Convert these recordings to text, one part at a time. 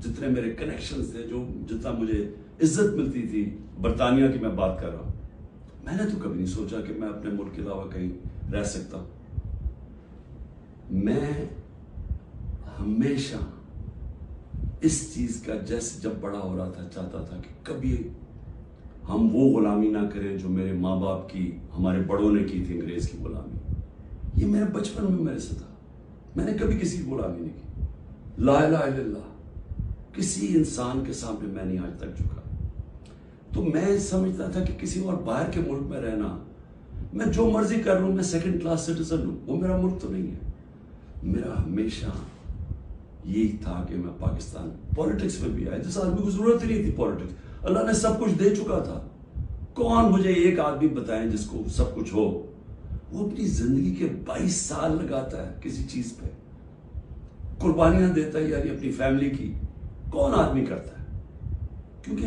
جتنے میرے کنیکشنز تھے, جو جتنا مجھے عزت ملتی تھی, برطانیہ کی میں بات کر رہا ہوں, میں نے تو کبھی نہیں سوچا کہ میں اپنے ملک کے علاوہ کہیں رہ سکتا ہوں. میں ہمیشہ اس چیز کا جیسے جب بڑا ہو رہا تھا چاہتا تھا کہ کبھی ہم وہ غلامی نہ کریں جو میرے ماں باپ کی, ہمارے بڑوں نے کی تھی, انگریز کی غلامی. یہ میرے بچپن میں میرے سے تھا, میں نے کبھی کسی کی غلامی نہیں کی. لا الہ الا اللہ, کسی انسان کے سامنے میں نہیں آج تک جھکا. تو میں سمجھتا تھا کہ کسی اور باہر کے ملک میں رہنا, میں جو مرضی کر لوں, میں سیکنڈ کلاس سٹیزن ہوں, وہ میرا ملک تو نہیں ہے. میرا ہمیشہ یہی تھا کہ میں پاکستان, پولیٹکس میں بھی آیا جس آدمی کو ضرورت ہی نہیں تھی پولیٹکس, اللہ نے سب کچھ دے چکا تھا. کون مجھے ایک آدمی بتائیں جس کو سب کچھ ہو, وہ اپنی زندگی کے 22 سال لگاتا ہے کسی چیز پہ, قربانیاں دیتا ہے, یعنی اپنی فیملی کی. کون آدمی کرتا ہے؟ کیونکہ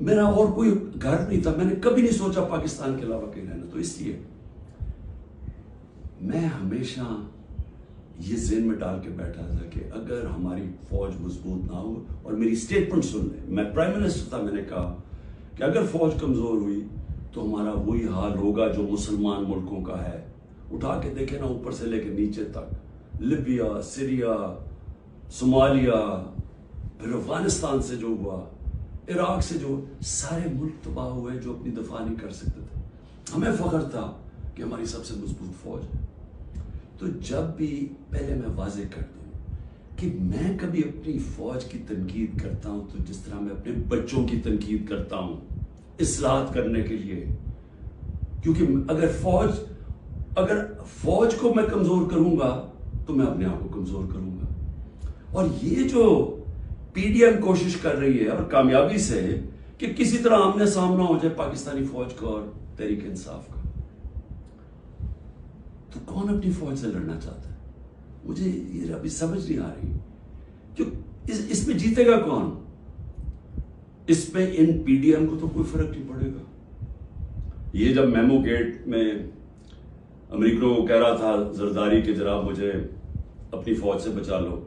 میرا اور کوئی گھر نہیں تھا, میں نے کبھی نہیں سوچا پاکستان کے علاوہ کہیں رہنا. تو اس لیے میں ہمیشہ یہ ذہن میں ڈال کے بیٹھا تھا کہ اگر ہماری فوج مضبوط نہ ہو, اور میری سٹیٹمنٹ سن لیں, میں پرائم منسٹر تھا, میں نے کہا کہ اگر فوج کمزور ہوئی تو ہمارا وہی حال ہوگا جو مسلمان ملکوں کا ہے. اٹھا کے دیکھیں نا, اوپر سے لے کے نیچے تک, لیبیا, سیریا, صومالیہ, پھر افغانستان سے جو ہوا, عراق سے جو, سارے ملک تباہ ہوئے جو اپنی دفاع نہیں کر سکتے تھے. ہمیں فخر تھا کہ ہماری سب سے مضبوط فوج ہے. تو جب بھی, پہلے میں واضح کر دوں کہ میں کبھی اپنی فوج کی تنقید کرتا ہوں تو جس طرح میں اپنے بچوں کی تنقید کرتا ہوں اصلاحات کرنے کے لیے. کیونکہ اگر فوج کو میں کمزور کروں گا تو میں اپنے آپ کو کمزور کروں گا. اور یہ جو پی ڈی ایم کوشش کر رہی ہے, اور کامیابی سے, کہ کسی طرح آمنے سامنا ہو جائے پاکستانی فوج کا اور تحریک انصاف کا, تو کون اپنی فوج سے لڑنا چاہتا ہے؟ مجھے یہ ابھی سمجھ نہیں آ رہی. اس میں جیتے گا کون؟ اس میں ان پی ڈی ایم کو تو کوئی فرق نہیں پڑے گا. یہ جب میمو گیٹ میں امریکوں کو کہہ رہا تھا زرداری کہ جناب مجھے اپنی فوج سے بچا لو,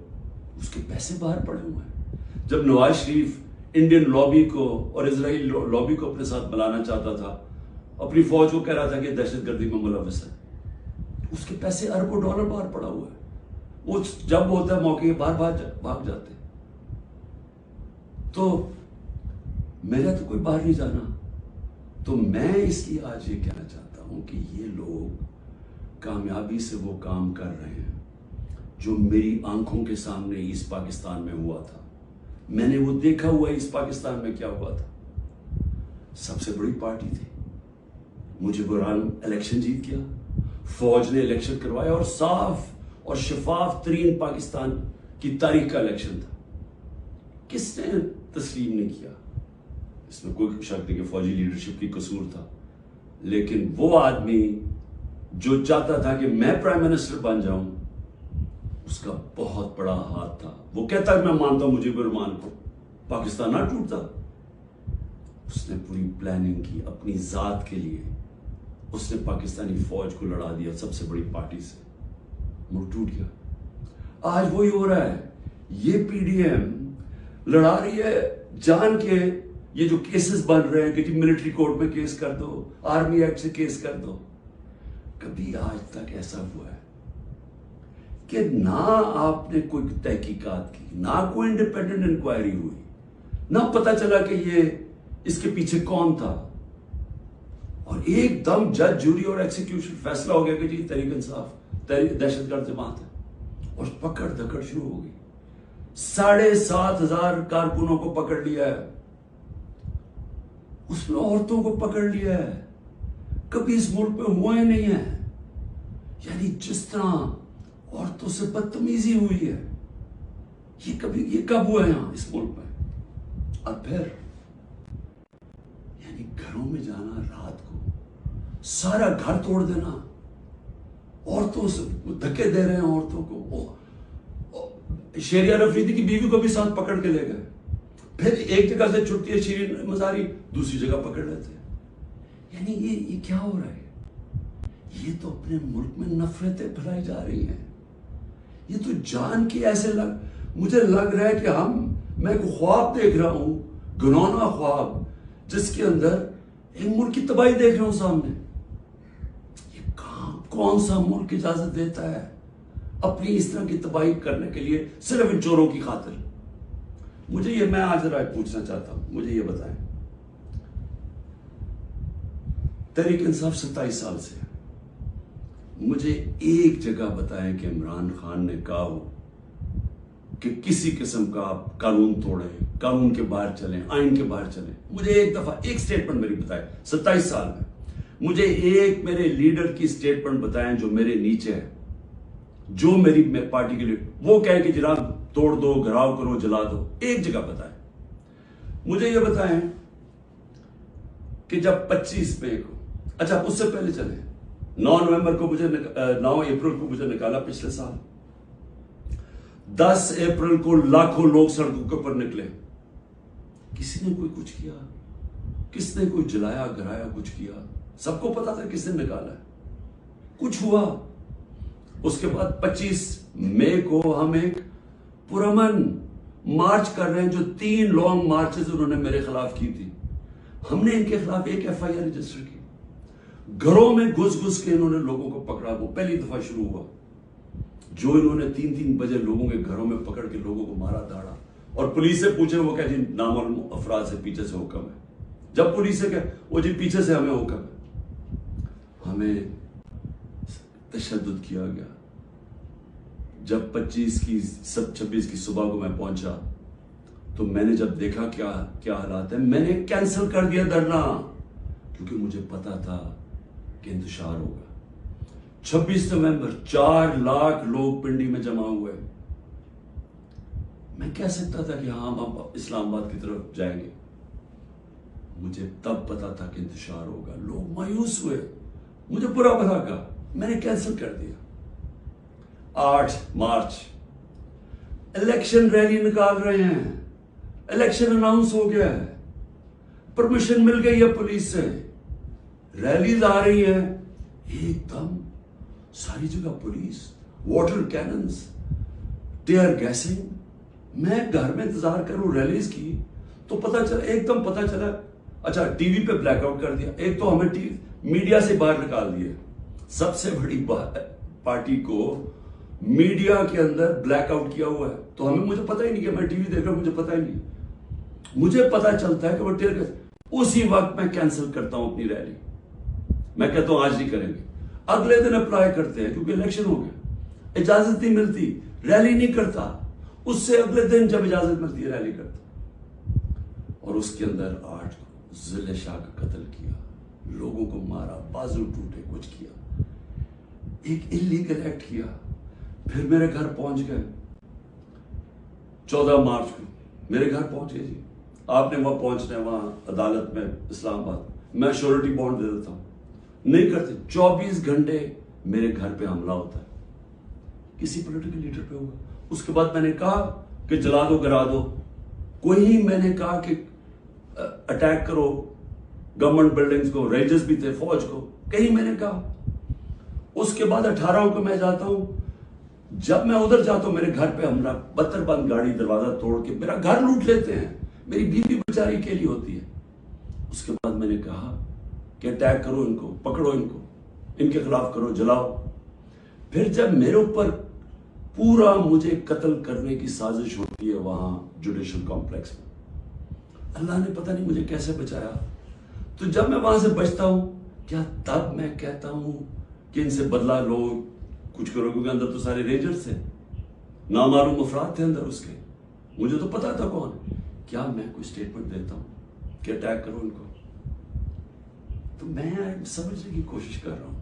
اس کے پیسے باہر پڑے ہوئے ہیں. جب نواز شریف انڈین لابی کو اور اسرائیلی لابی کو اپنے ساتھ ملانا چاہتا تھا, اپنی فوج کو کہہ رہا تھا کہ دہشت گردی میں ملوث ہے, اس کے پیسے اربوں ڈالر باہر پڑا ہوا ہے. وہ جب ہوتا ہے موقع کے باہر بھاگ جاتے. تو میرا تو کوئی باہر نہیں جانا. تو میں اس لیے آج یہ کہنا چاہتا ہوں کہ یہ لوگ کامیابی سے وہ کام کر رہے ہیں جو میری آنکھوں کے سامنے ایسٹ پاکستان میں ہوا تھا. میں نے وہ دیکھا ہوا ہے ایسٹ پاکستان میں کیا ہوا تھا. سب سے بڑی پارٹی تھی, مجھے بران الیکشن جیت گیا, فوج نے الیکشن کروایا, اور صاف اور شفاف ترین پاکستان کی تاریخ کا الیکشن تھا. کس نے تسلیم نہیں کیا؟ اس میں کوئی شک نہیں کہ فوجی لیڈرشپ کی قصور تھا, لیکن وہ آدمی جو چاہتا تھا کہ میں پرائم منسٹر بن جاؤں, اس کا بہت بڑا ہاتھ تھا. وہ کہتا ہے میں مانتا ہوں مجیب الرحمان کو, پاکستان نہ ٹوٹتا. اس نے پوری پلاننگ کی اپنی ذات کے لیے, اس نے پاکستانی فوج کو لڑا دیا سب سے بڑی پارٹی سے, ملک ٹوٹ گیا. آج وہی ہو رہا ہے. یہ پی ڈی ایم لڑا رہی ہے جان کے, یہ جو کیسز بن رہے ہیں کہ جی ملٹری کورٹ میں کیس کر دو, آرمی ایکٹ سے کیس کر دو. کبھی آج تک ایسا ہوا ہے کہ نہ آپ نے کوئی تحقیقات کی, نہ کوئی انڈیپینڈنٹ انکوائری ہوئی, نہ پتا چلا کہ یہ اس کے پیچھے کون تھا, اور ایک دم جج, جوری اور ایکسیکیوشن فیصلہ ہو گیا کہ جی تحریک انصاف دہشت گرد جماعت ہے, اور پکڑ دھکڑ شروع ہو گئی. 7,500 کارکنوں کو پکڑ لیا ہے, اس میں عورتوں کو پکڑ لیا ہے. کبھی اس ملک میں ہوا ہی نہیں ہے. یعنی جس طرح عورتوں سے بدتمیزی ہوئی ہے, یہ کب ہوا ہے یہاں اس ملک میں؟ اور پھر یعنی گھروں میں جانا رات کو, سارا گھر توڑ دینا, عورتوں سے دھکے دے رہے ہیں عورتوں کو. شیریہ رفیدی کی بیوی کو بھی ساتھ پکڑ کے لے گئے, پھر ایک جگہ سے چھٹی ہے شیرین مزاری, دوسری جگہ پکڑ لیتے. یعنی یہ کیا ہو رہا ہے؟ یہ تو اپنے ملک میں نفرتیں پھیلائی جا رہی ہیں. یہ تو جان کی ایسے مجھے لگ رہا ہے کہ میں کوئی خواب دیکھ رہا ہوں، گھنونا خواب، جس کے اندر ایک ملک کی تباہی دیکھ رہا ہوں سامنے۔ یہ کون سا ملک اجازت دیتا ہے اپنی اس طرح کی تباہی کرنے کے لیے صرف ان چوروں کی خاطر؟ میں آج رائے پوچھنا چاہتا ہوں، مجھے یہ بتائیں، تحریک انصاف 27 سال سے ہے، مجھے ایک جگہ بتائیں کہ عمران خان نے کہا ہو کہ کسی قسم کا آپ قانون توڑیں، قانون کے باہر چلیں، آئین کے باہر چلیں؟ مجھے ایک دفعہ ایک سٹیٹمنٹ میری بتائیں 27 سال میں، مجھے ایک میرے لیڈر کی سٹیٹمنٹ بتائیں جو میرے نیچے ہے، جو میری پارٹی کے لیے وہ کہے کہ جناب توڑ دو، گھراؤ کرو، جلا دو۔ ایک جگہ بتائیں۔ مجھے یہ بتائیں کہ جب 25 مئی کو، اچھا اس سے پہلے چلیں، 9 اپریل کو مجھے نکالا پچھلے سال، 10 اپریل کو لاکھوں لوگ سڑکوں کے اوپر نکلے، کسی نے کوئی کچھ کیا؟ کس نے کوئی جلایا گرایا کچھ کیا؟ سب کو پتا تھا کس نے نکالا ہے، کچھ ہوا؟ اس کے بعد 25 مئی کو ہم ایک پرامن مارچ کر رہے ہیں، جو 3 لانگ مارچز انہوں نے میرے خلاف کی تھی، ہم نے ان کے خلاف ایک FIR رجسٹر کی، گھروں میں گھس کے انہوں نے لوگوں کو پکڑا، وہ پہلی دفعہ شروع ہوا، جو انہوں نے 3 بجے لوگوں کے گھروں میں پکڑ کے لوگوں کو مارا داڑا، اور پولیس سے پوچھے وہ کہ جی نامعلوم افراد سے پیچھے سے حکم ہے، جب پولیس سے کہ وہ جی پیچھے سے ہمیں حکم ہے، ہمیں تشدد کیا گیا۔ جب 26 کی صبح کو میں پہنچا تو میں نے جب دیکھا کیا حالات ہیں، میں نے کینسل کر دیا دھرنا، کیونکہ مجھے پتا تھا کہ انتشار ہوگا۔ 26 نومبر 4 لاکھ لوگ پنڈی میں جمع ہوئے، میں کہہ سکتا تھا کہ ہاں ہم اسلام آباد کی طرف جائیں گے، مجھے تب پتا تھا کہ انتشار ہوگا، لوگ مایوس ہوئے، مجھے برا بھلا کہا، میں نے کینسل کر دیا۔ 8 مارچ الیکشن ریلی نکال رہے ہیں، الیکشن اناؤنس ہو گیا ہے، پرمیشن مل گئی ہے پولیس سے، ریلیز آ رہی ہیں، ایک دم ساری جگہ police, water cannons, tear gassing. میں گھر میں انتظار کروں ریلیز کی تو ایک دم پتا چلا، اچھا ٹی وی پہ بلیک آؤٹ کر دیا، ایک تو ہمیں میڈیا سے باہر نکال دیا، سب سے بڑی پارٹی کو میڈیا کے اندر بلیک آؤٹ کیا ہوا ہے، تو مجھے پتا ہی نہیں کہ میں ٹی وی دیکھ رہا ہوں، مجھے پتا ہی نہیں، مجھے پتا چلتا ہے کہ وہ ٹیئر گیس، اسی وقت میں کینسل کرتا ہوں اپنی ریلی، میں کہتا ہوں آج نہیں کریں گے، اگلے دن اپلائی کرتے ہیں کیونکہ الیکشن ہو گیا، اجازت نہیں ملتی، ریلی نہیں کرتا، اس سے اگلے دن جب اجازت ملتی ہے ریلی کرتا، اور اس کے اندر 8 ضلع شاہ کا قتل کیا، لوگوں کو مارا، بازو ٹوٹے، کچھ کیا، ایک انلیگل ایکٹ کیا۔ پھر میرے گھر پہنچ گئے 14 مارچ کو، میرے گھر پہنچ گئے، جی آپ نے وہاں پہنچنا ہے، وہاں عدالت میں اسلام آباد، میں شورٹی بانڈ دے دیتا ہوں، نہیں کرتے، 24 گھنٹے میرے گھر پہ حملہ ہوتا ہے، کسی پولیٹیکل لیڈر پہ ہوگا۔ اس کے بعد میں نے کہا کہ جلا دو، گرا دو، کوئی میں نے کہا کہ اٹیک کرو گورنمنٹ بلڈنگز کو، رینجرز بھی تھے، فوج کو، کہیں میں نے کہا۔ اس کے بعد 18 کو میں جاتا ہوں، جب میں ادھر جاتا ہوں میرے گھر پہ حملہ، 72 بند گاڑی دروازہ توڑ کے میرا گھر لوٹ لیتے ہیں، میری بیوی بیچاری اکیلی ہوتی ہے۔ اس کے بعد میں نے کہا کہ اٹیک کرو ان کو، پکڑو ان کو، ان کے خلاف کرو، جلاؤ۔ پھر جب میرے اوپر پورا مجھے قتل کرنے کی سازش ہوتی ہے وہاں جوڈیشل کمپلیکس میں، اللہ نے پتہ نہیں مجھے کیسے بچایا۔ تو جب میں وہاں سے بچتا ہوں، کیا تب میں کہتا ہوں کہ ان سے بدلہ لو، کچھ کرو، کیونکہ اندر تو سارے رینجرز تھے، نامعلوم افراد تھے اندر اس کے، مجھے تو پتا تھا کون، کیا میں کوئی سٹیٹمنٹ دیتا ہوں کہ اٹیک کرو ان کو؟ تو میں سمجھنے کی کوشش کر رہا ہوں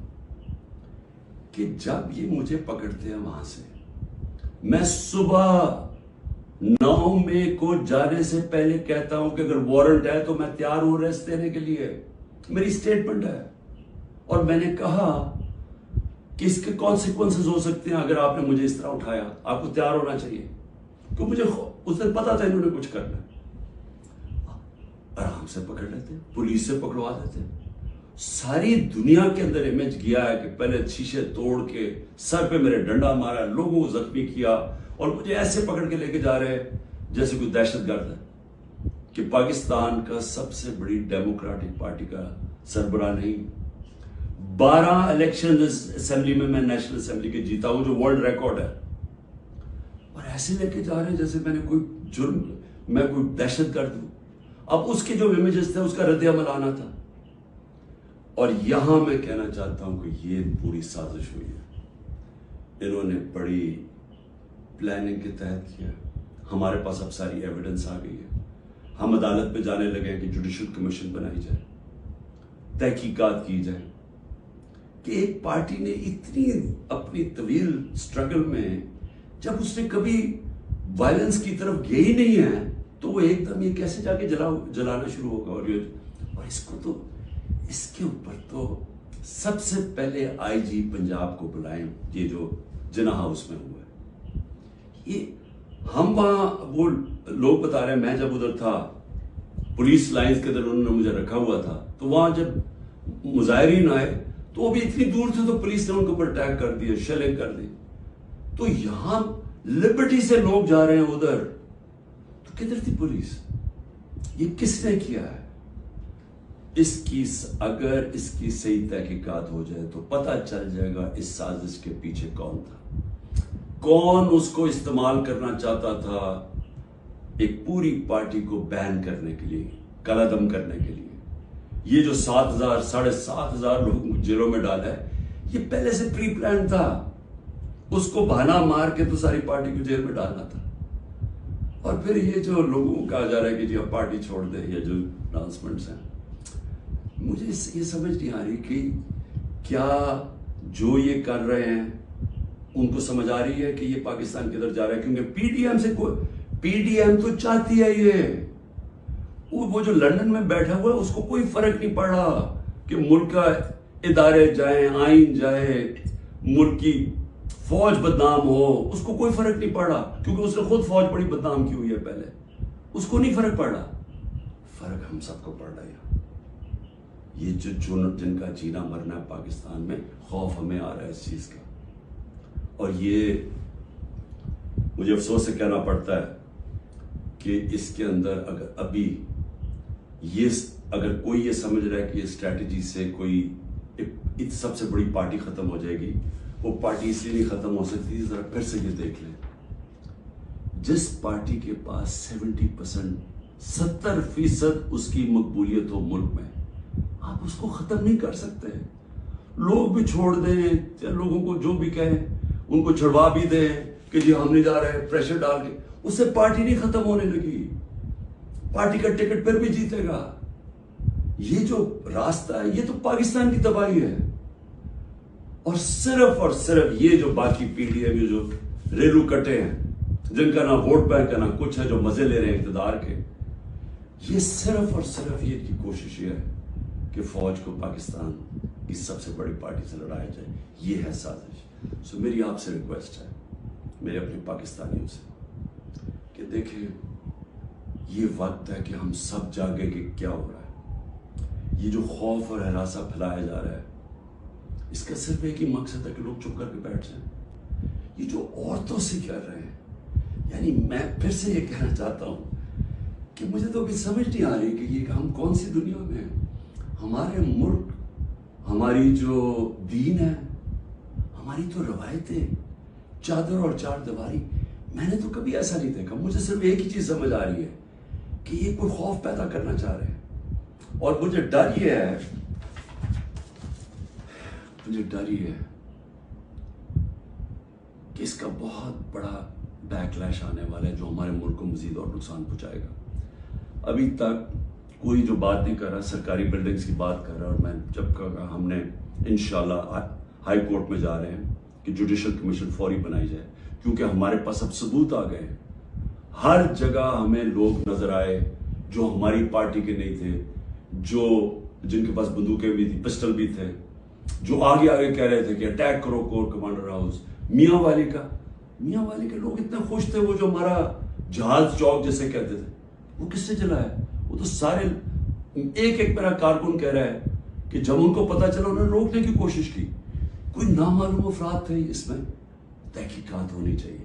کہ جب یہ مجھے پکڑتے ہیں وہاں سے، میں صبح 9 مئی کو جانے سے پہلے کہتا ہوں کہ اگر وارنٹ ہے تو میں تیار ہوں ریسٹ دینے کے لیے، میری سٹیٹمنٹ ہے، اور میں نے کہا کہ اس کے کانسیکوینسز ہو سکتے ہیں اگر آپ نے مجھے اس طرح اٹھایا، آپ کو تیار ہونا چاہیے، کیونکہ مجھے اس دن پتا تھا انہوں نے کچھ کرنا ہے۔ آرام سے پکڑ لیتے، پولیس سے پکڑوا دیتے۔ ساری دنیا کے اندر امیج گیا ہے کہ پہلے شیشے توڑ کے سر پہ میرے ڈنڈا مارا، لوگوں کو زخمی کیا، اور مجھے ایسے پکڑ کے لے کے جا رہے ہیں جیسے کوئی دہشت گرد ہے کہ پاکستان کا سب سے بڑی ڈیموکریٹک پارٹی کا سربراہ نہیں. 12 الیکشن اسمبلی میں نیشنل اسمبلی کے جیتا ہوں جو ورلڈ ریکارڈ ہے, اور ایسے لے کے جا رہے ہیں جیسے میں نے کوئی جرم, میں کوئی دہشت گرد ہوں. اب اس کے جو امیجز تھے اس کا رد عمل آنا تھا. اور یہاں میں کہنا چاہتا ہوں کہ یہ پوری سازش ہوئی ہے, انہوں نے بڑی پلاننگ کے تحت کیا. ہمارے پاس اب ساری ایویڈنس آ گئی ہے, ہم عدالت پہ جانے لگے کہ جوڈیشل کمیشن بنائی جائے, تحقیقات کی جائے کہ ایک پارٹی نے اتنی اپنی طویل سٹرگل میں جب اس نے کبھی وائلنس کی طرف گئی ہی نہیں ہے تو وہ ایک دم یہ کیسے جا کے جلانا شروع ہوگا. اور اس کو تو اس کے اوپر تو سب سے پہلے آئی جی پنجاب کو بلائیں, یہ جو جناح ہاؤس میں ہوا ہے. یہ ہم وہاں, وہ لوگ بتا رہے ہیں, میں جب ادھر تھا پولیس لائنز کے اندر انہوں نے مجھے رکھا ہوا تھا, تو وہاں جب مظاہرین آئے تو وہ بھی اتنی دور تھے تو پولیس نے ان کے اوپر اٹیک کر دیا, شیلنگ کر دی. تو یہاں لبرٹی سے لوگ جا رہے ہیں ادھر, تو کدھر تھی پولیس؟ یہ کس نے کیا ہے؟ اگر اس کی صحیح تحقیقات ہو جائے تو پتہ چل جائے گا اس سازش کے پیچھے کون تھا, کون اس کو استعمال کرنا چاہتا تھا ایک پوری پارٹی کو بین کرنے کے لیے, قلعدم کرنے کے لیے. یہ جو 7,000 7,500 لوگ جیلوں میں ڈالا ہے, یہ پہلے سے پری پلان تھا. اس کو بہانہ مار کے تو ساری پارٹی کو جیل میں ڈالنا تھا. اور پھر یہ جو لوگوں کو کہا جا رہا ہے کہ جی اب پارٹی چھوڑ دیں, یہ جو اناؤنسمنٹس ہیں, مجھے یہ سمجھ نہیں آ رہی کہ کیا جو یہ کر رہے ہیں ان کو سمجھ آ رہی ہے کہ یہ پاکستان کدھر جا رہا ہے. کیونکہ پی ڈی ایم تو چاہتی ہے یہ, وہ جو لندن میں بیٹھا ہوا ہے اس کو کوئی فرق نہیں پڑا کہ ملک کا ادارے جائیں, آئین جائے, ملک کی فوج بدنام ہو, اس کو کوئی فرق نہیں پڑا کیونکہ اس نے خود فوج بڑی بدنام کی ہوئی ہے پہلے, اس کو نہیں فرق پڑا. فرق ہم سب کو پڑ رہا ہے. یہ جن کا جینا مرنا ہے پاکستان میں, خوف ہمیں آ رہا ہے اس چیز کا. اور یہ مجھے افسوس سے کہنا پڑتا ہے کہ اس کے اندر اگر کوئی یہ سمجھ رہا ہے کہ یہ اسٹریٹجی سے کوئی سب سے بڑی پارٹی ختم ہو جائے گی, وہ پارٹی اس لیے نہیں ختم ہو سکتی. ذرا پھر سے یہ دیکھ لیں, جس پارٹی کے پاس 70% اس کی مقبولیت ہو ملک میں, آپ اس کو ختم نہیں کر سکتے. لوگ بھی چھوڑ دیں, لوگوں کو جو بھی کہیں ان کو چھڑوا بھی دیں کہ جی ہم نہیں جا رہے, پریشر ڈال کے, اس سے پارٹی نہیں ختم ہونے لگی. پارٹی کا ٹکٹ پھر بھی جیتے گا. یہ جو راستہ ہے یہ تو پاکستان کی تباہی ہے. اور صرف یہ جو باقی پی ڈی ایم جو ریلو کٹے ہیں, جن کا نہ ووٹ بینک ہے نہ کچھ ہے, جو مزے لے رہے ہیں اقتدار کے, یہ صرف یہ کی کوشش یہ ہے کہ فوج کو پاکستان کی سب سے بڑی پارٹی سے لڑایا جائے. یہ ہے سازش. سو میری آپ سے ریکویسٹ ہے, میرے اپنے پاکستانیوں سے, کہ دیکھیں یہ وقت ہے کہ ہم سب جاگے کہ کیا ہو رہا ہے. یہ جو خوف اور ہراسہ پھیلایا جا رہا ہے, اس کا صرف ایک ہی مقصد ہے کہ لوگ چپ کر کے بیٹھ جائیں. یہ جو عورتوں سے کر رہے ہیں, یعنی میں پھر سے یہ کہنا چاہتا ہوں کہ مجھے تو ابھی سمجھ نہیں آ رہی کہ یہ ہم کون سی دنیا میں ہیں. ہمارے ملک, ہماری جو دین ہے, ہماری تو روایتیں, چادر اور چار دیواری, میں نے تو کبھی ایسا نہیں دیکھا. مجھے صرف ایک ہی چیز سمجھ آ رہی ہے کہ یہ کوئی خوف پیدا کرنا چاہ رہے ہیں. اور مجھے ڈر یہ ہے کہ اس کا بہت بڑا بیک لیش آنے والا ہے جو ہمارے ملک کو مزید اور نقصان پہنچائے گا. ابھی تک کوئی جو بات نہیں کر رہا, سرکاری بلڈنگز کی بات کر رہا, اور میں جب کہا ہم نے انشاءاللہ ہائی کورٹ میں جا رہے ہیں کہ جوڈیشل کمیشن فوری بنائی جائے, کیونکہ ہمارے پاس اب ثبوت آ گئے ہیں. ہر جگہ ہمیں لوگ نظر آئے جو ہماری پارٹی کے نہیں تھے, جن کے پاس بندوقیں بھی تھی, پسٹل بھی تھے, جو آگے کہہ رہے تھے کہ اٹیک کرو کور کمانڈر ہاؤس. میاں والی کے لوگ اتنے خوش تھے, وہ جو ہمارا جہاز چوک جیسے کہتے تھے, وہ کس سے چلا ہے؟ وہ تو سارے ایک میرا کارکن کہہ رہا ہے کہ جب ان کو پتا چلا انہوں نے روکنے کی کوشش کی. کوئی نامعلوم افراد تھے. اس میں تحقیقات ہونی چاہیے.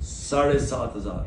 7,500,